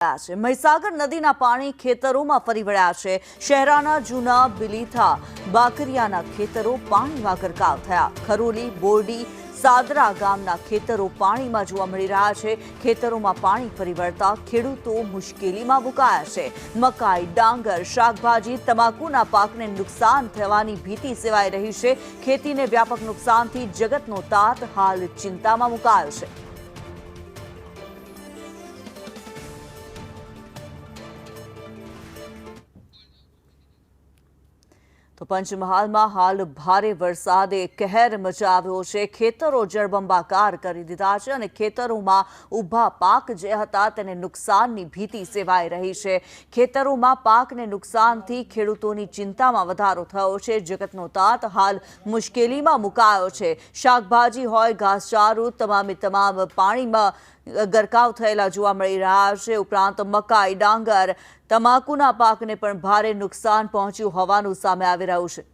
મહીસાગર નદીના પાણી ખેતરોમાં ફરી વળ્યા છે। શહેરાના જૂના બિલીથા બાકરિયાના ખેતરો પાણીમાં ગરકાવ થયા। ખરોલી બોરડી સાદરા ગામના ખેતરો પાણીમાં જોવા મળી રહ્યા છે। ખેતરોમાં પાણી ફરી વળતા ખેડૂતો મુશ્કેલીમાં મુકાયા છે। મકાઈ, ડાંગર, શાકભાજી, તમાકુના પાકને નુકસાન થવાની ભીતિ સેવાઈ રહી છે। ખેતીને વ્યાપક નુકસાનથી જગતનો તાત હાલ ચિંતામાં મુકાયો છે। તો પંચમહાલમાં હાલ ભારે વરસાદે કહેર મચાવ્યો છે। ખેતરો જળબંબાકાર કરી દીધા છે અને ખેતરોમાં ઊભા પાક જે હતા તેને નુકસાનની ભીતિ સેવાઈ રહી છે। ખેતરોમાં પાકને નુકસાનથી ખેડૂતોની ચિંતામાં વધારો થયો છે। જગતનો તાત હાલ મુશ્કેલીમાં મુકાયો છે। શાકભાજી હોય, ઘાસચારો તમામ પાણીમાં ગરકાવ થયેલા જોવા મળી રહ્યા છે। ઉપરાંત મકાઈ, ડાંગર, તમાકુના પાકને પણ ભારે નુકસાન પહોંચ્યું હોવાનું સામે આવી રહ્યું છે।